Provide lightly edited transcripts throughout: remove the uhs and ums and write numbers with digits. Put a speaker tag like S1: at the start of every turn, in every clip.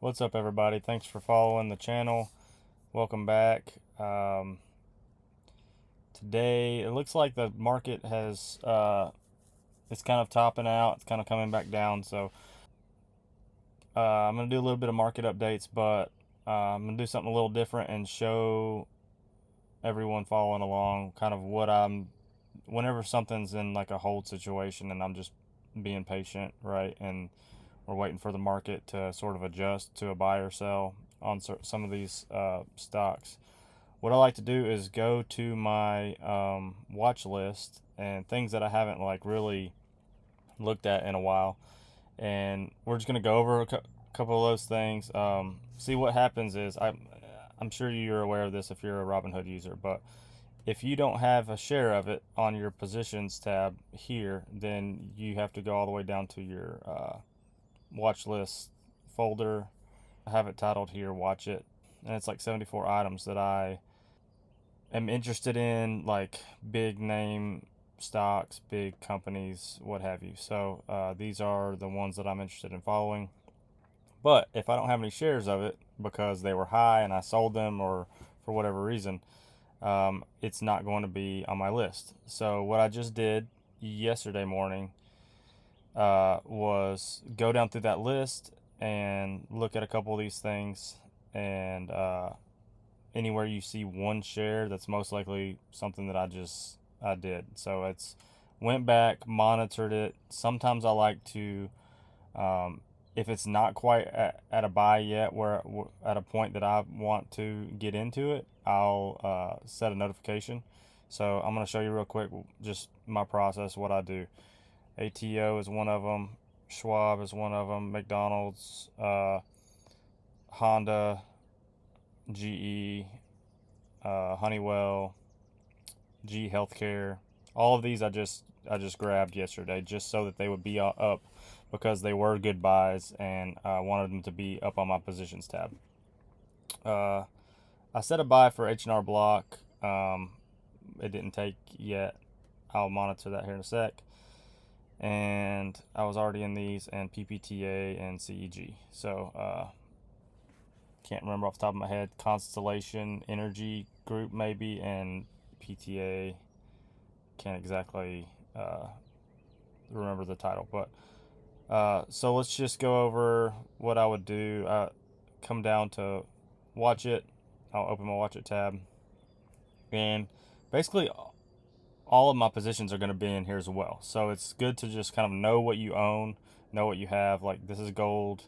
S1: What's up, everybody? Thanks for following the channel. Welcome back. Today, it looks like the market has it's kind of topping out. It's kind of coming back down. So I'm gonna do a little bit of market updates, but I'm gonna do something a little different and show everyone following along kind of what I'm. Whenever something's in like a hold situation, and I'm just being patient, right, and we're waiting for the market to sort of adjust to a buy or sell on some of these stocks. What I like to do is go to my watch list and things that I haven't like really looked at in a while, and we're just gonna go over a couple of those things. See what happens is I'm sure you're aware of this if you're a Robinhood user, but if you don't have a share of it on your positions tab here, then you have to go all the way down to your watch list folder. I have it titled here, watch it. And it's like 74 items that I am interested in, like big name stocks, big companies, what have you. So these are the ones that I'm interested in following. But if I don't have any shares of it because they were high and I sold them or for whatever reason, it's not going to be on my list. So what I just did yesterday morning was go down through that list and look at a couple of these things, and anywhere you see one share, that's most likely something that I did. So it's went back, monitored it. Sometimes I like to, if it's not quite at a buy yet, where at a point that I want to get into it, I'll set a notification. So I'm going to show you real quick just my process, what I do. ATO is one of them. Schwab is one of them. McDonald's, Honda, GE, Honeywell, G Healthcare. All of these I just grabbed yesterday just so that they would be up because they were good buys, and I wanted them to be up on my positions tab. I set a buy for H&R Block. It didn't take yet. I'll monitor that here in a sec. And I was already in these, and PPTA and CEG. So can't remember off the top of my head. Constellation Energy Group maybe, and PTA. Can't exactly remember the title, but so let's just go over what I would do. Come down to watch it. I'll open my watch it tab, and basically all of my positions are going to be in here as well. So it's good to just kind of know what you own, know what you have. Like this is gold,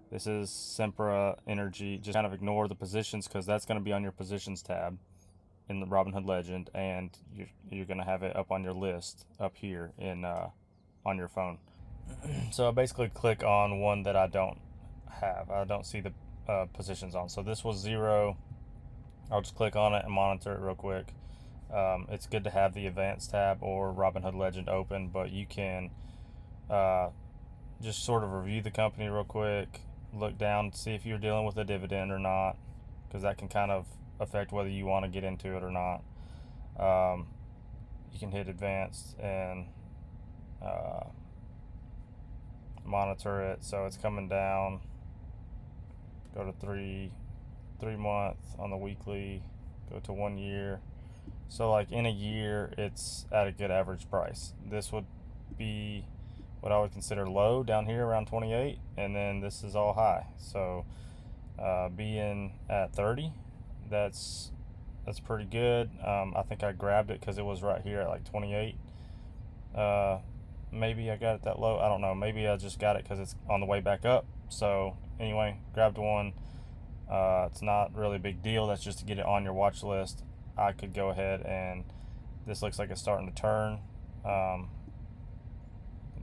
S1: this is Sempra Energy. Just kind of ignore the positions because that's going to be on your positions tab in the Robinhood Legend, and you're going to have it up on your list up here in on your phone. So I basically click on one that I don't have. I don't see the positions on. So this was 0. I'll just click on it and monitor it real quick. It's good to have the advanced tab or Robinhood Legend open, but you can just sort of review the company real quick, look down, see if you're dealing with a dividend or not, because that can kind of affect whether you want to get into it or not. You can hit advanced and monitor it. So it's coming down. Go to 3 month on the weekly, go to 1 year. So like in a year, it's at a good average price. This would be what I would consider low down here around 28, and then this is all high. So being at 30, that's pretty good. I think I grabbed it because it was right here at like 28. Maybe I got it that low. I don't know. Maybe I just got it because it's on the way back up. So anyway, grabbed one. It's not really a big deal. That's just to get it on your watch list. I could go ahead, and this looks like it's starting to turn.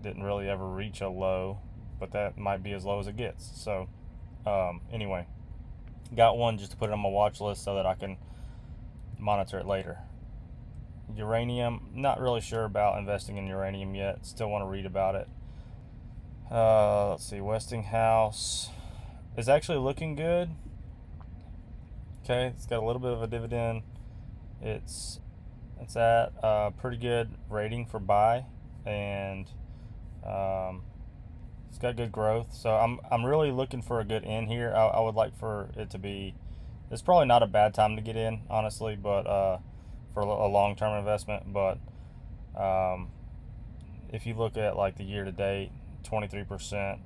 S1: Didn't really ever reach a low, but that might be as low as it gets. So anyway, got one just to put it on my watch list so that I can monitor it later. Uranium, not really sure about investing in uranium yet. Still want to read about it. Let's see, Westinghouse is actually looking good. Okay, it's got a little bit of a dividend. It's at a pretty good rating for buy, and It's got good growth. So I'm really looking for a good in here. I would like for it to be. It's probably not a bad time to get in, honestly, but for a long term investment. But um, if you look at like the year to date, 23%,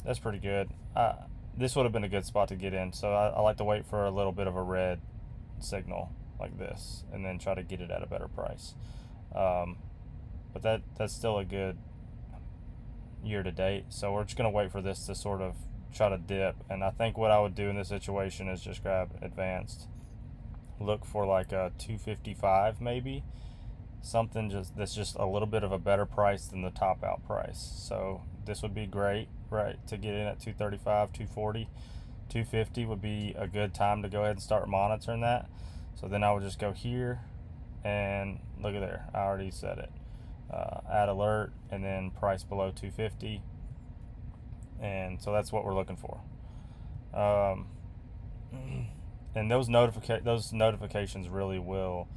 S1: that's pretty good. This would have been a good spot to get in. So I like to wait for a little bit of a red signal like this, and then try to get it at a better price. Um, but that's still a good year to date. So we're just gonna wait for this to sort of try to dip. And I think what I would do in this situation is just grab advanced, look for like a 255 maybe, something just that's just a little bit of a better price than the top out price. So this would be great, right, to get in at 235, 240. 250 would be a good time to go ahead and start monitoring that. So then I would just go here and look at there, I already said it, add alert, and then price below 250. And so that's what we're looking for. And those notifications really will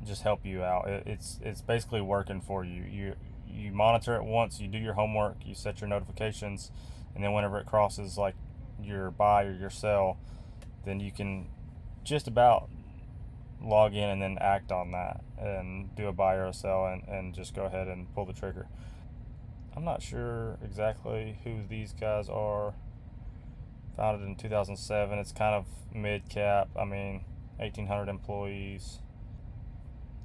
S1: just help you out. It's basically working for you. You monitor it once, you do your homework, you set your notifications, and then whenever it crosses like your buy or your sell, then you can just about log in and then act on that and do a buy or a sell, and just go ahead and pull the trigger. I'm not sure exactly who these guys are. Founded in 2007. It's kind of mid cap. I mean, 1,800 employees.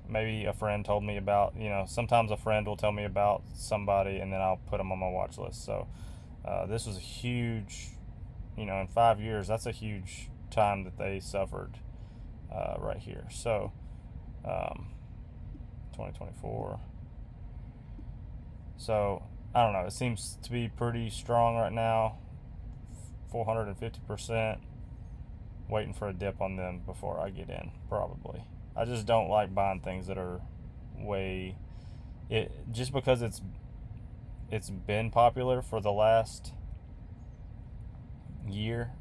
S1: Maybe a friend told me about, sometimes a friend will tell me about somebody and then I'll put them on my watch list. So this was a huge, in 5 years, that's a huge time that they suffered right here. So 2024. So I don't know. It seems to be pretty strong right now. 450%. Waiting for a dip on them before I get in, probably. I just don't like buying things that are just because it's been popular for the last year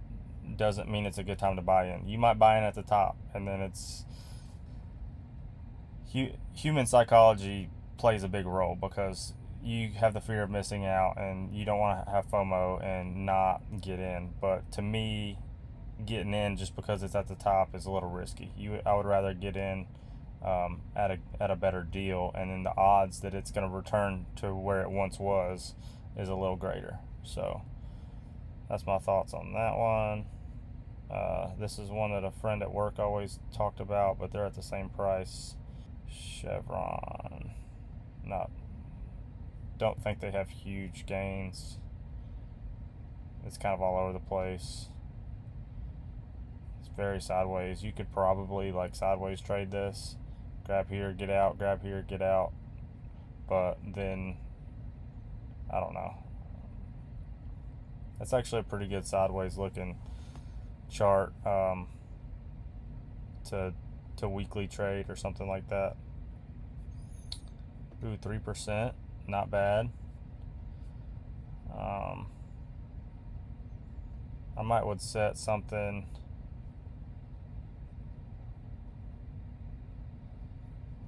S1: doesn't mean it's a good time to buy in. You might buy in at the top, and then it's human psychology plays a big role, because you have the fear of missing out and you don't want to have FOMO and not get in. But to me, getting in just because it's at the top is a little risky. I would rather get in at a better deal, and then the odds that it's going to return to where it once was is a little greater. So that's my thoughts on that one. This is one that a friend at work always talked about, but they're at the same price. Chevron. Don't think they have huge gains. It's kind of all over the place. It's very sideways. You could probably like sideways trade this. Grab here, get out, grab here, get out. But then, I don't know. That's actually a pretty good sideways looking chart to weekly trade or something like that. Ooh, 3%, not bad. I would set something.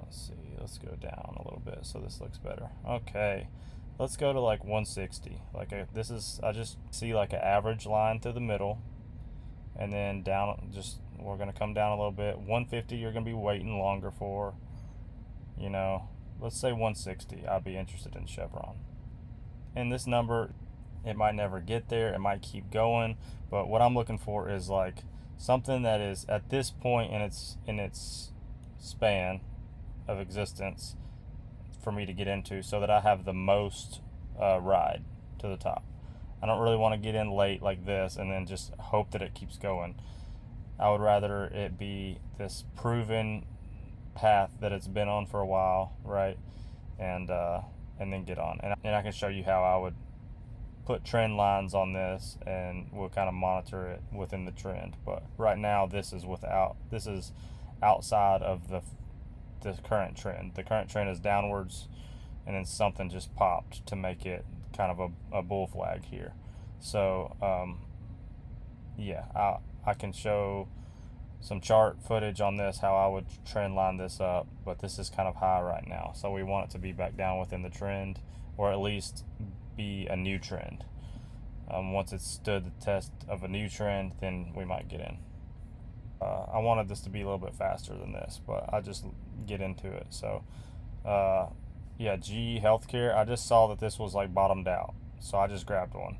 S1: Let's see, let's go down a little bit so this looks better. Okay, let's go to like 160. I just see like an average line through the middle, and then down, we're gonna come down a little bit. 150 you're gonna be waiting longer for. Let's say 160. I'd be interested in Chevron. And this number, it might never get there, it might keep going, but what I'm looking for is like something that is at this point in its span of existence for me to get into, so that I have the most ride to the top. I don't really want to get in late like this and then just hope that it keeps going. I would rather it be this proven path that it's been on for a while, right? And then get on. And I can show you how I would put trend lines on this, and we'll kind of monitor it within the trend. But right now, this is outside of the current trend. The current trend is downwards, and then something just popped to make it kind of a bull flag here. So yeah, I can show some chart footage on this, how I would trend line this up, but this is kind of high right now, so we want it to be back down within the trend, or at least be a new trend. Once it's stood the test of a new trend, then we might get in. I wanted this to be a little bit faster than this, but I just get into it. So, yeah, GE Healthcare. I just saw that this was like bottomed out, so I just grabbed one,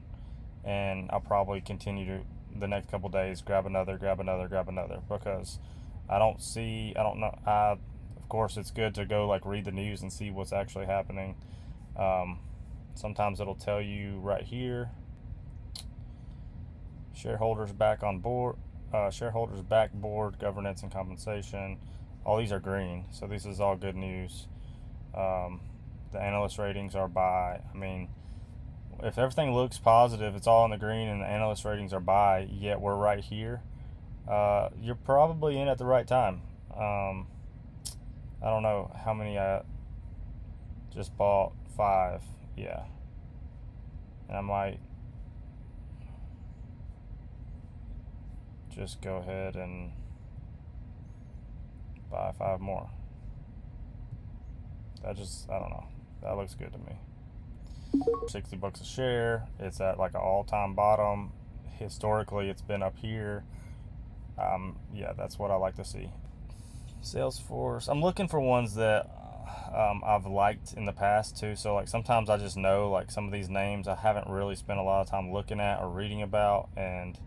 S1: and I'll probably continue to the next couple days grab another, because I don't know. Of course, it's good to go like read the news and see what's actually happening. Sometimes it'll tell you right here. Shareholders back on board. Shareholders back board governance and compensation. All these are green, so this is all good news. The analyst ratings are buy. I mean, if everything looks positive, it's all in the green, and the analyst ratings are buy. Yet we're right here. You're probably in at the right time. I don't know how many I just bought. 5, yeah, and I might just go ahead and buy 5 more. I don't know. That looks good to me. $60 a share. It's at like an all-time bottom. Historically, it's been up here. Yeah, that's what I like to see. Salesforce. I'm looking for ones that I've liked in the past too. So like sometimes I just know like some of these names I haven't really spent a lot of time looking at or reading about, and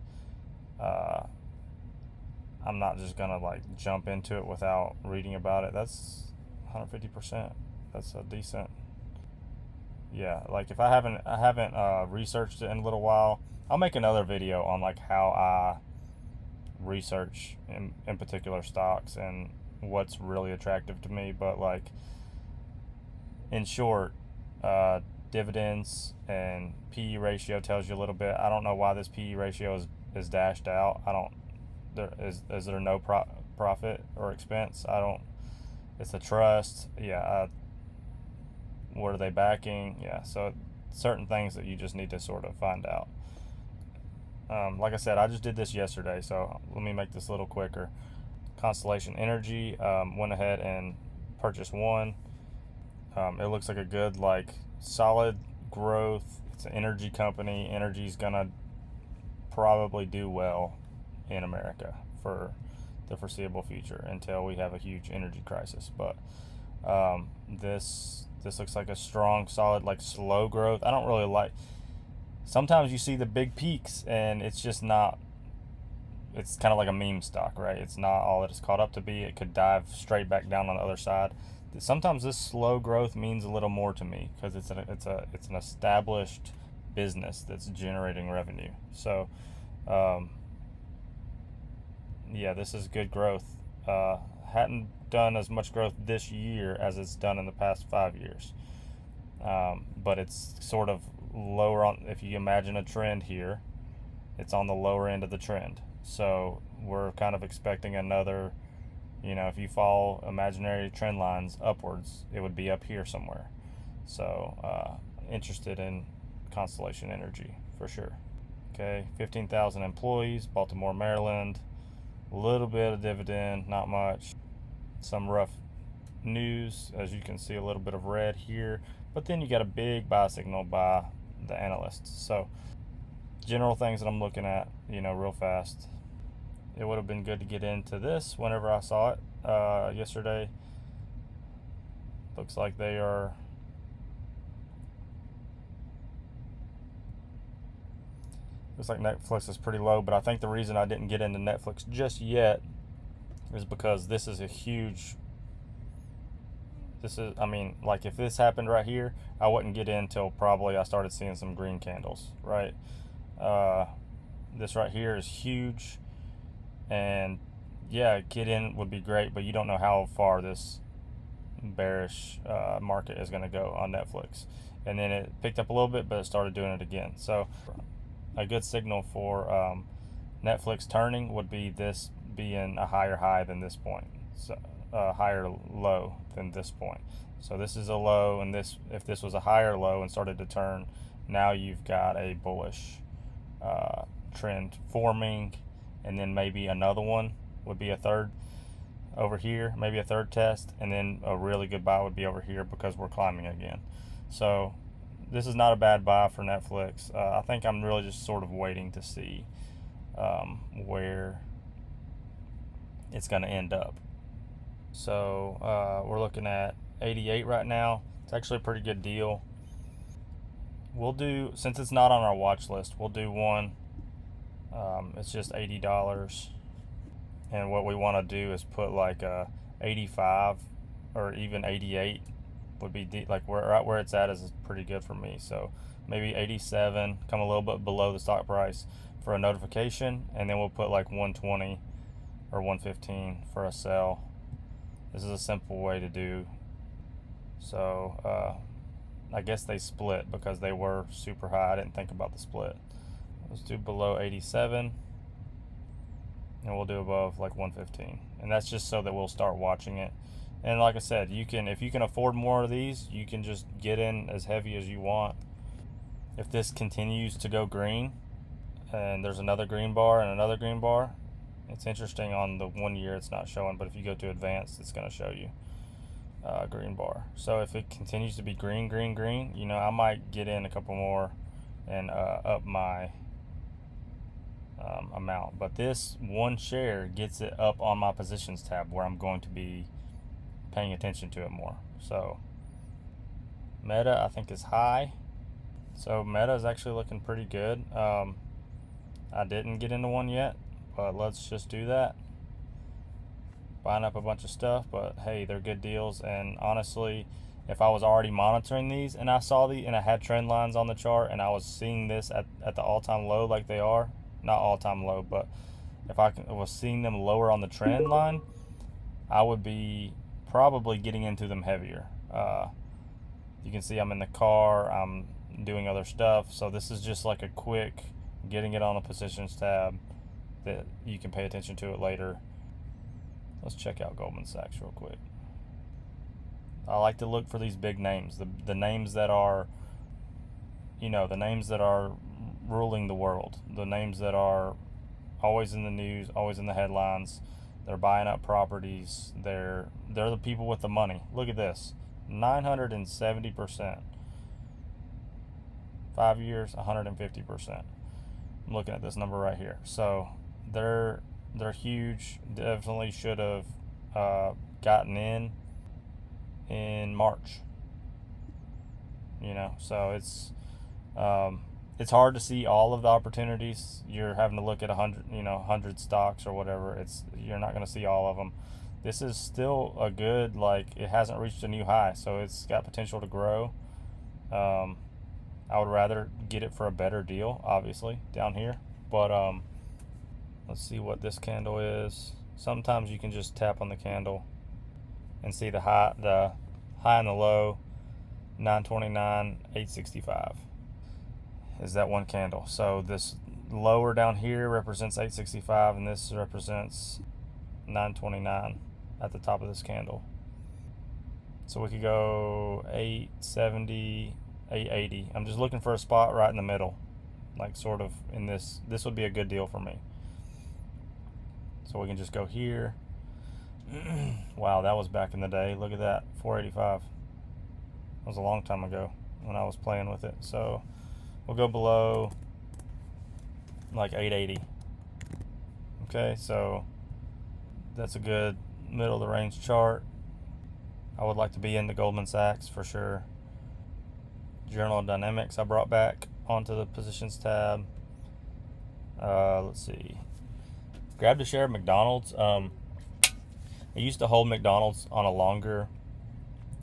S1: I'm not just gonna like jump into it without reading about it. That's 150%. That's a decent. Yeah, like if I haven't researched it in a little while, I'll make another video on like how I research in particular stocks and what's really attractive to me. But like in short, dividends and PE ratio tells you a little bit. I don't know why this PE ratio is dashed out. Is there no profit or expense? It's a trust. Yeah. What are they backing? Yeah. So certain things that you just need to sort of find out. Like I said, I just did this yesterday, so let me make this a little quicker. Constellation Energy, went ahead and purchased one. It looks like a good, like, solid growth. It's an energy company. Energy's gonna probably do well in America for the foreseeable future until we have a huge energy crisis. But this looks like a strong, solid, like slow growth. I don't really like. Sometimes you see the big peaks and it's just not. It's kind of like a meme stock, right? It's not all that it's caught up to be. It could dive straight back down on the other side. Sometimes this slow growth means a little more to me because it's an established business that's generating revenue. So, yeah, this is good growth. Hadn't done as much growth this year as it's done in the past 5 years, but it's sort of lower on. If you imagine a trend here, it's on the lower end of the trend. So we're kind of expecting another. If you follow imaginary trend lines upwards, it would be up here somewhere. So, interested in Constellation Energy for sure. Okay, 15,000 employees, Baltimore, Maryland. A little bit of dividend, not much. Some rough news, as you can see, a little bit of red here. But then you got a big buy signal by the analysts. So, general things that I'm looking at, real fast. It would have been good to get into this whenever I saw it yesterday. Looks like they are. Looks like Netflix is pretty low, but I think the reason I didn't get into Netflix just yet is because this is a huge. Like if this happened right here, I wouldn't get in until probably I started seeing some green candles, right? This right here is huge. And yeah, get in would be great, but you don't know how far this bearish market is going to go on Netflix. And then it picked up a little bit, but it started doing it again. So a good signal for Netflix turning would be this being a higher high than this point, so higher low than this point. So this is a low, and if this was a higher low and started to turn, now you've got a bullish trend forming. And then maybe another one would be a third over here, maybe a third test, and then a really good buy would be over here because we're climbing again. So this is not a bad buy for Netflix. I think I'm really just sort of waiting to see where it's going to end up. So we're looking at 88 right now. It's actually a pretty good deal. We'll do, since it's not on our watch list, we'll do one. It's just $80. And what we want to do is put like a 85 or even 88 would be like right where it's at is pretty good for me. So maybe 87, come a little bit below the stock price for a notification, and then we'll put like 120 or 115 for a sell. This is a simple way to do. So I guess they split because they were super high. I didn't think about the split. Let's do below 87, and we'll do above like 115, and that's just so that we'll start watching it. And like I said, you can, if you can afford more of these, you can just get in as heavy as you want. If this continues to go green and there's another green bar and another green bar, it's interesting on the 1 year it's not showing, but if you go to advanced, it's going to show you green bar. So if it continues to be green, you know, I might get in a couple more and up my amount. But this one share gets it up on my positions tab where I'm going to be paying attention to it more. So Meta, I think, is high. So Meta is actually looking pretty good. I didn't get into one yet, but let's just do that. Buying up a bunch of stuff, but hey, they're good deals. And honestly, if I was already monitoring these and I saw these and I had trend lines on the chart and I was seeing this at the all-time low like they are, not all-time low, but if I was seeing them lower on the trend line, I would be probably getting into them heavier. You can see I'm in the car, I'm doing other stuff, so this is just like a quick getting it on the positions tab that you can pay attention to it later. Let's check out Goldman Sachs real quick. I like to look for these big names, the names that are, you know, the names that are ruling the world, the names that are always in the news, always in the headlines. They're buying up properties. They're the people with the money. Look at this, 970%. 5 years, 150%. I'm looking at this number right here. So they're huge. Definitely should have gotten in March. You know, so it's hard to see all of the opportunities. You're having to look at 100 stocks or whatever. You're not going to see all of them. This is still a good, like, it hasn't reached a new high, so it's got potential to grow. I would rather get it for a better deal, obviously, down here. But let's see what this candle is. Sometimes you can just tap on the candle and see the high and the low. 929, 865 is that one candle. So this lower down here represents 865, and this represents 929 at the top of this candle. So we could go 870, 880. I'm just looking for a spot right in the middle, like sort of in this would be a good deal for me. So we can just go here. Wow, that was back in the day. Look at that, 485. That was a long time ago when I was playing with it. So we'll go below like 880. Okay, so that's a good middle of the range chart. I would like to be in the Goldman Sachs for sure. General Dynamics I brought back onto the positions tab. Let's see. Grabbed a share of McDonald's. I used to hold McDonald's on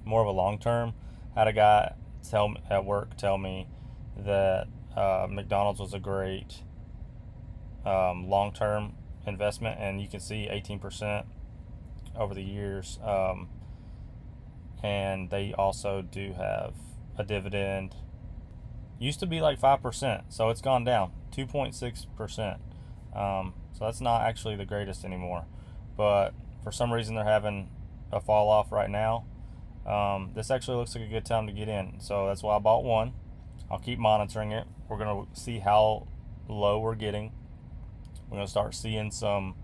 S1: more of a long term. Had a guy at work tell me that McDonald's was a great long term investment, and you can see 18% over the years. And they also do have a dividend. Used to be like 5%, so it's gone down 2.6%. So that's not actually the greatest anymore, but for some reason they're having a fall off right now. This actually looks like a good time to get in, so that's why I bought one. I'll keep monitoring it. We're going to see how low we're getting. We're going to start seeing some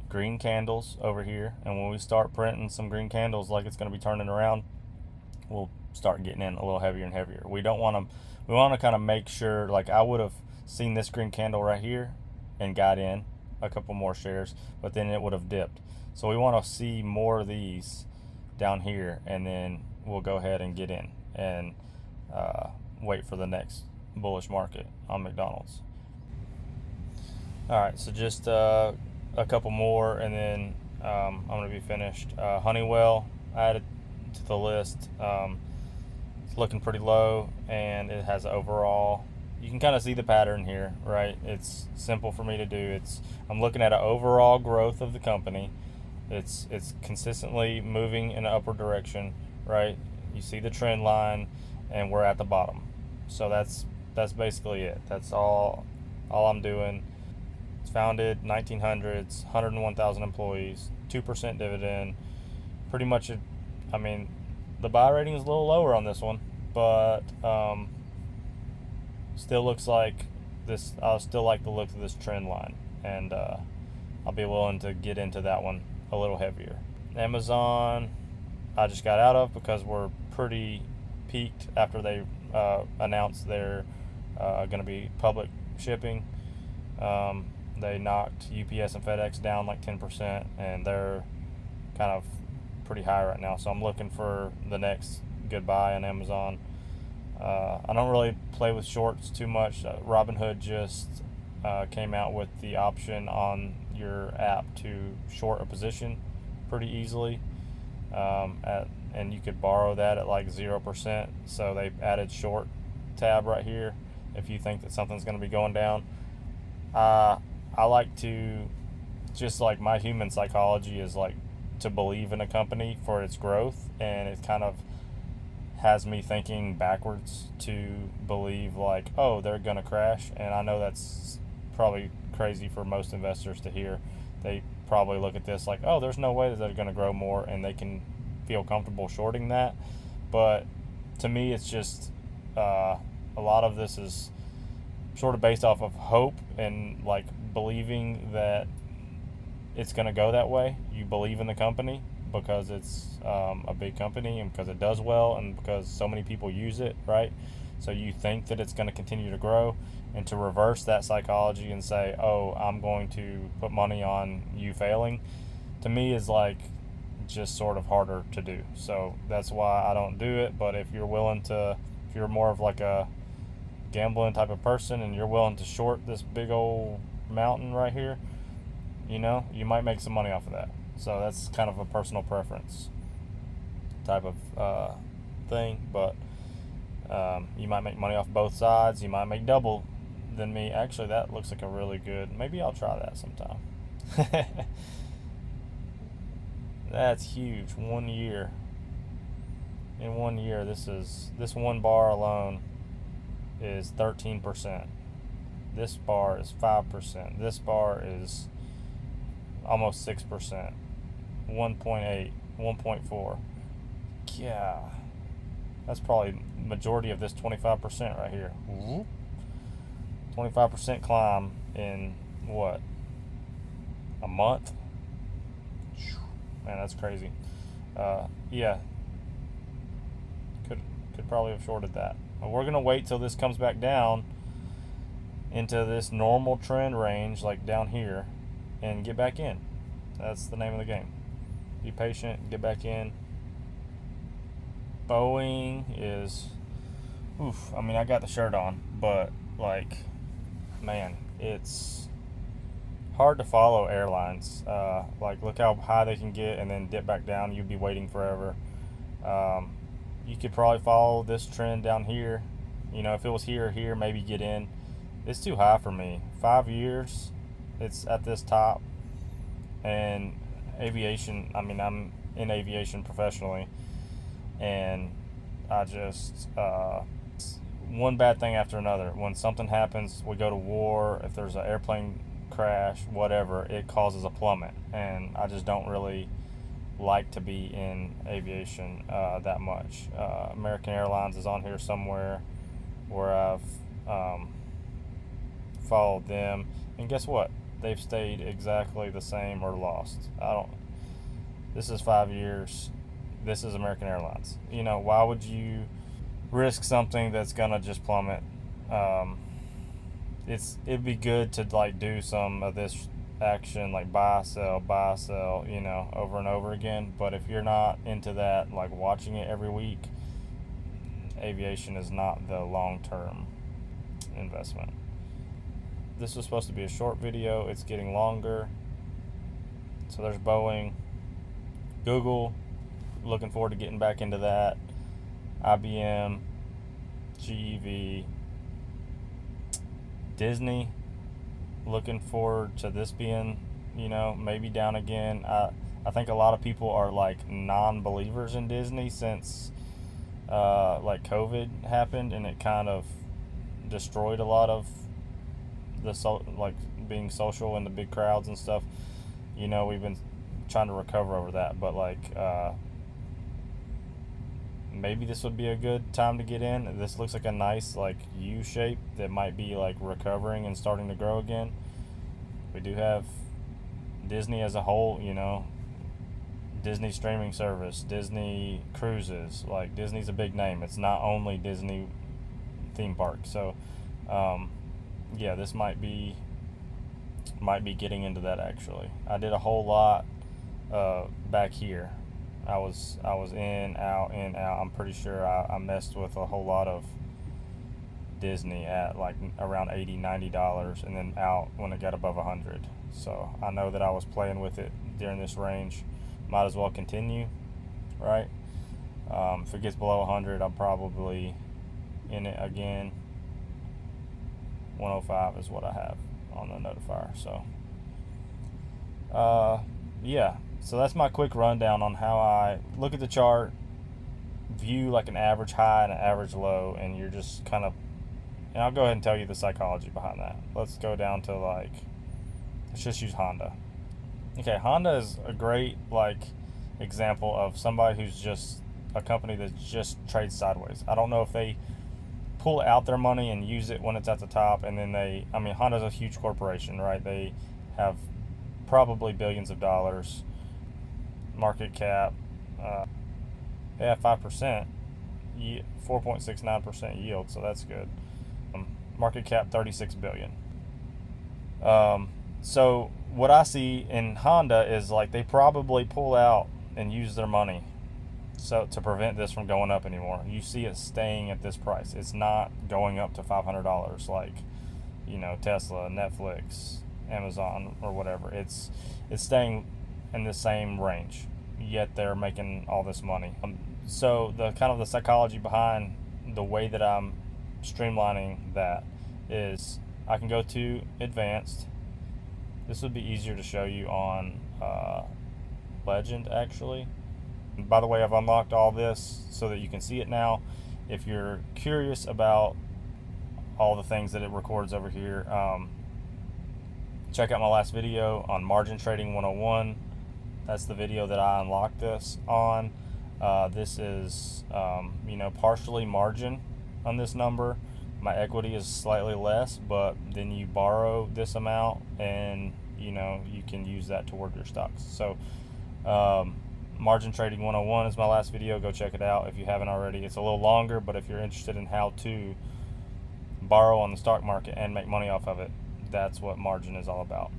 S1: green candles over here, and when we start printing some green candles like it's going to be turning around, we'll start getting in a little heavier and heavier. We want to kind of make sure, like I would have seen this green candle right here and got in a couple more shares, but then it would have dipped. So we want to see more of these down here, and then we'll go ahead and get in and wait for the next bullish market on McDonald's. All right, so just a couple more, and then I'm going to be finished. Honeywell added to the list. It's looking pretty low, and it has overall. You can kind of see the pattern here, right? It's simple for me to do. I'm looking at an overall growth of the company. It's consistently moving in an upward direction, right? You see the trend line, and we're at the bottom. So that's basically it. That's all I'm doing. It's founded 1900s, 101,000 employees, 2% dividend. Pretty much, I mean, the buy rating is a little lower on this one, but still looks like this. I still like the look of this trend line, and I'll be willing to get into that one a little heavier. Amazon, I just got out of because we're pretty peaked after they announced they're going to be public shipping. They knocked UPS and FedEx down like 10%, and they're kind of pretty high right now. So I'm looking for the next good buy on Amazon. I don't really play with shorts too much. Robinhood just came out with the option on your app to short a position pretty easily, and you could borrow that at like 0%. So they added short tab right here if you think that something's going to be going down. I like to, just like my human psychology is like to believe in a company for its growth, and it kind of has me thinking backwards to believe like, oh, they're gonna crash. And I know that's probably crazy for most investors to hear. They probably look at this like, oh, there's no way that they're gonna grow more, and they can feel comfortable shorting that. But to me, it's just a lot of this is sort of based off of hope and like believing that it's going to go that way. You believe in the company because it's a big company, and because it does well, and because so many people use it, right? So you think that it's going to continue to grow, and to reverse that psychology and say, oh, I'm going to put money on you failing, to me is like just sort of harder to do. So that's why I don't do it. But if you're more of like a gambling type of person, and you're willing to short this big old mountain right here, you might make some money off of that. So that's kind of a personal preference type of thing. But you might make money off both sides. You might make double than me. Actually, that looks like a really good, maybe I'll try that sometime. That's huge. 1 year. In 1 year, this one bar alone is 13%. This bar is 5%. This bar is almost 6%. 1.8, 1.4. Yeah. That's probably majority of this 25% right here. 25% climb in what? A month? Man, that's crazy. Yeah. Could probably have shorted that. But we're going to wait till this comes back down into this normal trend range, like down here, and get back in. That's the name of the game. Be patient, get back in. Boeing is, I mean, I got the shirt on, but like, man, it's hard to follow airlines. Like, look how high they can get and then dip back down. You'd be waiting forever. You could probably follow this trend down here. If it was here or here, maybe get in. It's too high for me. 5 years, it's at this top. And aviation, I mean, I'm in aviation professionally, and I just, one bad thing after another. When something happens, we go to war, if there's an airplane crash, whatever, it causes a plummet. And I just don't really like to be in aviation that much. American Airlines is on here somewhere where I've followed them, and guess what? They've stayed exactly the same or lost. This is 5 years. this is American Airlines. You know, why would you risk something that's gonna just plummet? Um, it'd be good to like do some of this action, like buy, sell, you know, over and over again. But if you're not into that, like watching it every week, aviation is not the long-term investment. This was supposed to be a short video. It's getting longer. So there's Boeing, Google, looking forward to getting back into that, IBM, GEV, Disney, looking forward to this being, you know, maybe down again. I think a lot of people are like non-believers in Disney since like COVID happened, and it kind of destroyed a lot of the like being social in the big crowds and stuff. You know, we've been trying to recover over that, but like maybe this would be a good time to get in. This looks like a nice like U shape that might be like recovering and starting to grow again. We do have Disney as a whole, you know, Disney streaming service, Disney cruises. Like Disney's a big name. It's not only Disney theme park. So yeah, this might be getting into that. Actually, I did a whole lot back here. I was in, out, in, out. I'm pretty sure I messed with a whole lot of Disney at like around $80-$90, and then out when it got above 100. So I know that I was playing with it during this range. Might as well continue, right? If it gets below 100, I'm probably in it again. 105 is what I have on the notifier. So yeah, so that's my quick rundown on how I look at the chart, view like an average high and an average low, and you're just kind of, and I'll go ahead and tell you the psychology behind that. Let's go down to like, let's just use Honda. Okay, Honda is a great like example of somebody who's just a company that just trades sideways. I don't know if they pull out their money and use it when it's at the top, and then I mean, Honda's a huge corporation, right? They have probably billions of dollars market cap. They have 5%, 4.69% yield, so that's good. Market cap 36 billion. So what I see in Honda is like they probably pull out and use their money so to prevent this from going up anymore. You see it staying at this price. It's not going up to $500 like, you know, Tesla, Netflix, Amazon, or whatever. It's staying in the same range, yet they're making all this money. So the kind of the psychology behind the way that I'm streamlining that is I can go to advanced. This would be easier to show you on Legend, actually. And by the way, I've unlocked all this so that you can see it now. If you're curious about all the things that it records over here, check out my last video on Margin Trading 101. That's the video that I unlocked this on. This is, you know, partially margin on this number. My equity is slightly less, but then you borrow this amount and, you know, you can use that toward your stocks. So Margin Trading 101 is my last video. Go check it out if you haven't already. It's a little longer, but if you're interested in how to borrow on the stock market and make money off of it, that's what margin is all about.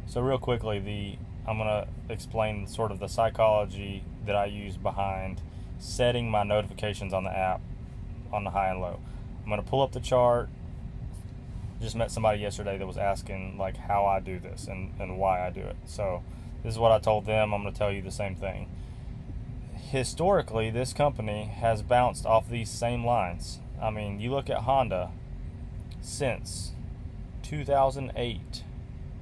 S1: So real quickly, I'm going to explain sort of the psychology that I use behind setting my notifications on the app on the high and low. I'm going to pull up the chart. Just met somebody yesterday that was asking like how I do this and why I do it. So this is what I told them. I'm going to tell you the same thing. Historically, this company has bounced off these same lines. I mean, you look at Honda since 2008,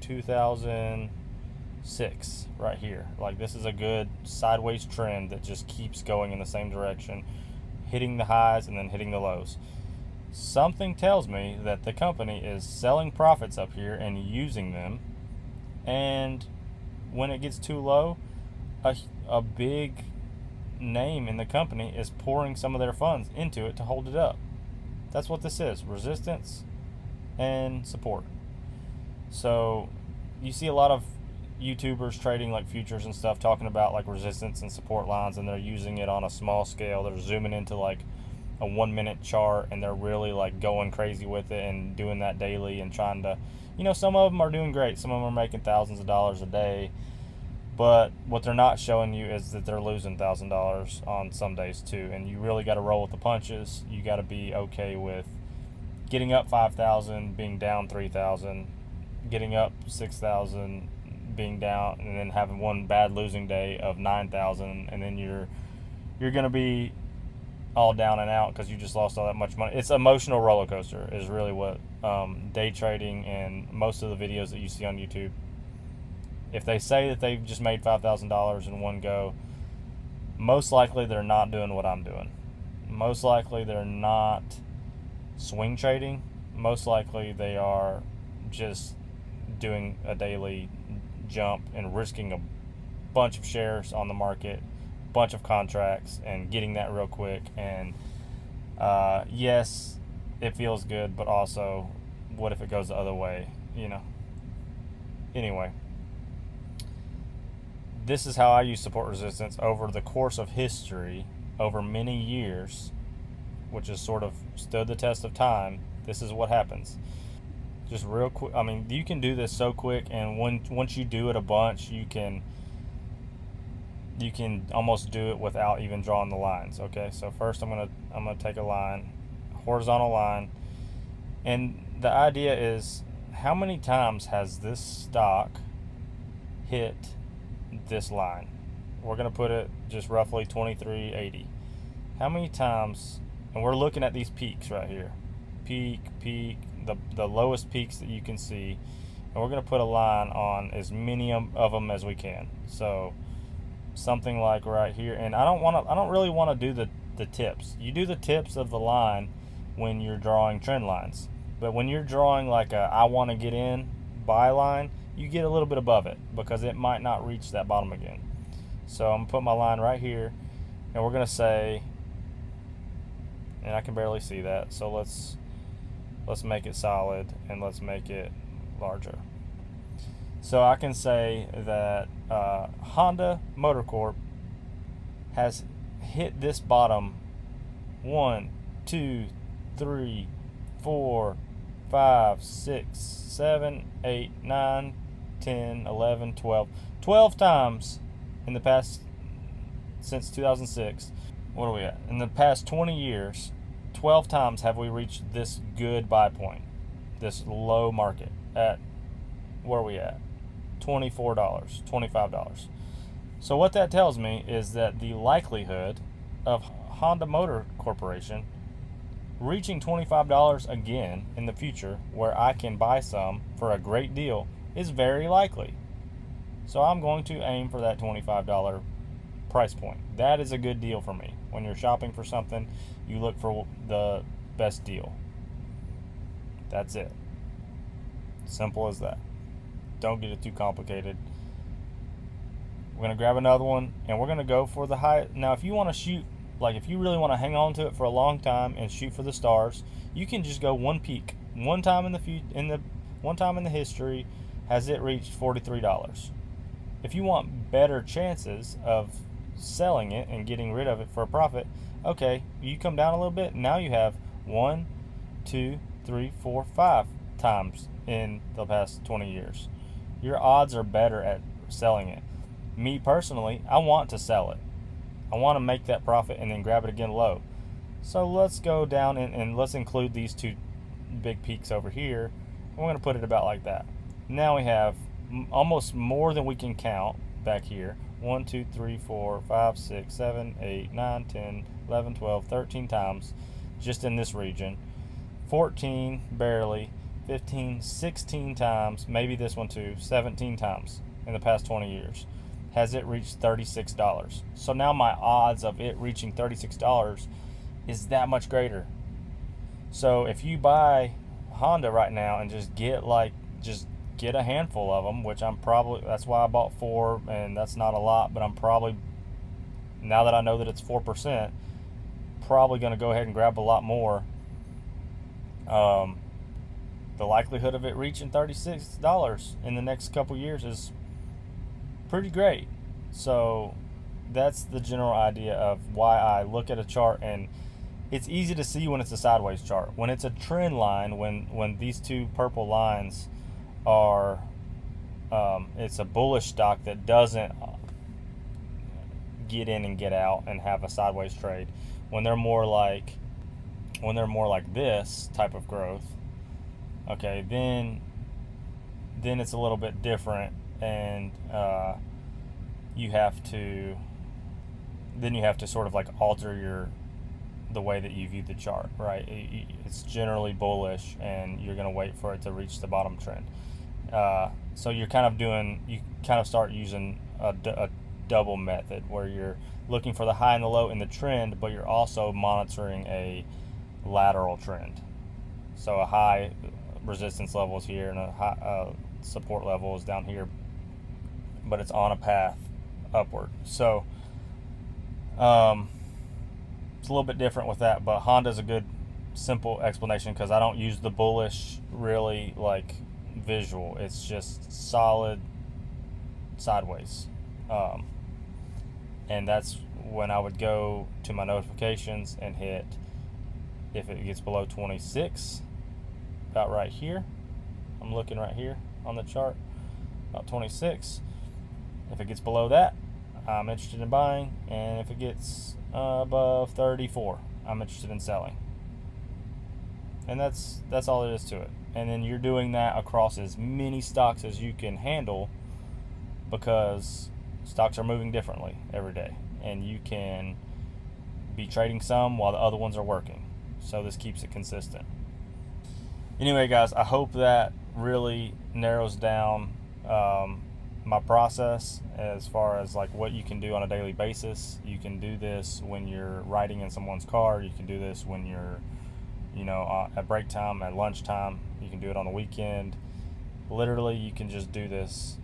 S1: 2006, right here. Like, this is a good sideways trend that just keeps going in the same direction, hitting the highs and then hitting the lows. Something tells me that the company is selling profits up here and using them, and when it gets too low, a big name in the company is pouring some of their funds into it to hold it up. That's what this is: resistance and support. So you see a lot of, YouTubers trading like futures and stuff, talking about like resistance and support lines, and they're using it on a small scale. They're zooming into like a 1 minute chart, and they're really like going crazy with it and doing that daily and trying to, some of them are doing great. Some of them are making thousands of dollars a day, but what they're not showing you is that they're losing $1,000 on some days too. And you really got to roll with the punches. You got to be okay with getting up 5,000, being down 3,000, getting up 6,000, being down, and then having one bad losing day of 9,000, and then you're going to be all down and out because you just lost all that much money. It's emotional roller coaster is really what day trading and most of the videos that you see on YouTube. If they say that they've just made $5,000 in one go, most likely they're not doing what I'm doing. Most likely they're not swing trading. Most likely they are just doing a daily jump and risking a bunch of shares on the market, bunch of contracts, and getting that real quick. And yes, it feels good, but also, what if it goes the other way? Anyway, this is how I use support resistance over the course of history, over many years, which has sort of stood the test of time. This is what happens. Just real quick. I mean, you can do this so quick, and once you do it a bunch, you can almost do it without even drawing the lines. Okay, so first I'm gonna take a line, horizontal line, and the idea is, how many times has this stock hit this line? We're gonna put it just roughly 2380. How many times? And we're looking at these peaks right here, peak, the lowest peaks that you can see, and we're gonna put a line on as many of them as we can. So something like right here, and I don't really want to do the tips. You do the tips of the line when you're drawing trend lines, but when you're drawing like a I want to get in buy line, you get a little bit above it because it might not reach that bottom again. So I'm gonna put my line right here, and we're gonna say, and I can barely see that, so let's make it solid and let's make it larger. So I can say that Honda Motor Corp has hit this bottom 1, 2, 3, 4, 5, 6, 7, 8, 9, 10, 11, 12 times in the past, since 2006. What are we at? In the past 20 years, 12 times have we reached this good buy point, this low market at, where are we at? $24, $25. So what that tells me is that the likelihood of Honda Motor Corporation reaching $25 again in the future, where I can buy some for a great deal, is very likely. So I'm going to aim for that $25 price point. That is a good deal for me. When you're shopping for something, you look for the best deal. That's it. Simple as that. Don't get it too complicated. We're going to grab another one, and we're going to go for the high. Now, if you want to shoot, like if you really want to hang on to it for a long time and shoot for the stars, you can just go one peak. One time in the history has it reached $43. If you want better chances of selling it and getting rid of it for a profit, okay, you come down a little bit. Now you have 1, 2, 3, 4, 5 times in the past 20 years. Your odds are better at selling it. Me personally, I want to sell it. I want to make that profit and then grab it again low. So let's go down and let's include these two big peaks over here. We're going to put it about like that. Now we have almost more than we can count back here. 1, 2, 3, 4, 5, 6, 7, 8, 9, 10, 11, 12, 13 times just in this region. 14 barely. 15, 16 times, maybe this one too, 17 times in the past 20 years has it reached $36. So now my odds of it reaching $36 is that much greater. So if you buy Honda right now and just get a handful of them, which that's why I bought 4, and that's not a lot, but I'm probably, now that I know that it's 4%, probably going to go ahead and grab a lot more. The likelihood of it reaching $36 in the next couple years is pretty great. So that's the general idea of why I look at a chart, and it's easy to see when it's a sideways chart. When it's a trend line, when these two purple lines are, it's a bullish stock that doesn't get in and get out and have a sideways trade. When they're more like this type of growth, okay, then it's a little bit different, and you have to sort of like alter the way that you view the chart, right? It's generally bullish, and you're going to wait for it to reach the bottom trend. So you kind of start using a double method, where you're looking for the high and the low in the trend, but you're also monitoring a lateral trend. So a high resistance level is here, and a high support level is down here, but it's on a path upward. So it's a little bit different with that, but Honda's a good simple explanation, because I don't use the bullish really like visual. It's just solid sideways, and that's when I would go to my notifications and hit, if it gets below 26, about right here. I'm looking right here on the chart, about 26. If it gets below that, I'm interested in buying, and if it gets above 34, I'm interested in selling. And that's all there is to it. And then you're doing that across as many stocks as you can handle, because stocks are moving differently every day, and you can be trading some while the other ones are working. So this keeps it consistent. Anyway, guys, I hope that really narrows down my process as far as like what you can do on a daily basis. You can do this when you're riding in someone's car. You can do this when you're, at break time, at lunchtime. You can do it on the weekend. Literally, you can just do this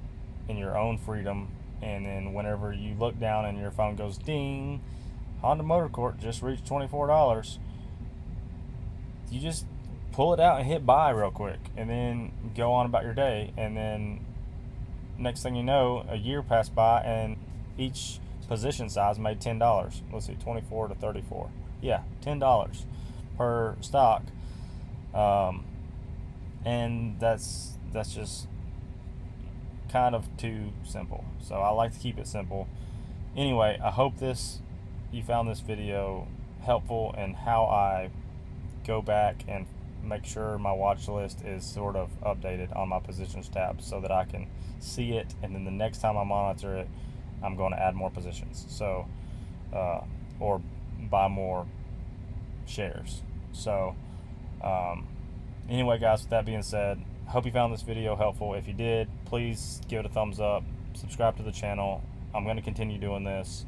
S1: in your own freedom. And then whenever you look down and your phone goes ding, Honda Motor Corp just reached $24, you just pull it out and hit buy real quick, and then go on about your day. And then next thing you know, a year passed by, and each position size made $10. Let's see, 24 to 34. Yeah, $10 per stock. And that's just kind of too simple. So I like to keep it simple. Anyway, I hope you found this video helpful in how I go back and make sure my watch list is sort of updated on my positions tab, so that I can see it, and then the next time I monitor it, I'm going to add more positions, so or buy more shares. So anyway, guys, with that being said, I hope you found this video helpful. If you did, please give it a thumbs up, subscribe to the channel. I'm going to continue doing this.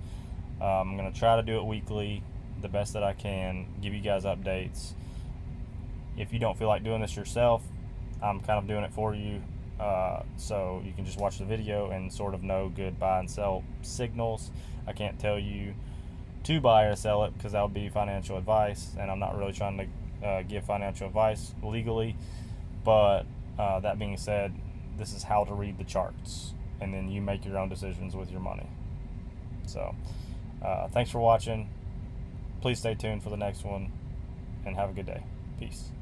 S1: I'm going to try to do it weekly, the best that I can, give you guys updates. If you don't feel like doing this yourself, I'm kind of doing it for you, so you can just watch the video and sort of know good buy and sell signals. I can't tell you to buy or sell it, because that would be financial advice, and I'm not really trying to give financial advice legally. But that being said, this is how to read the charts, and then you make your own decisions with your money. So thanks for watching. Please stay tuned for the next one, and have a good day. Peace.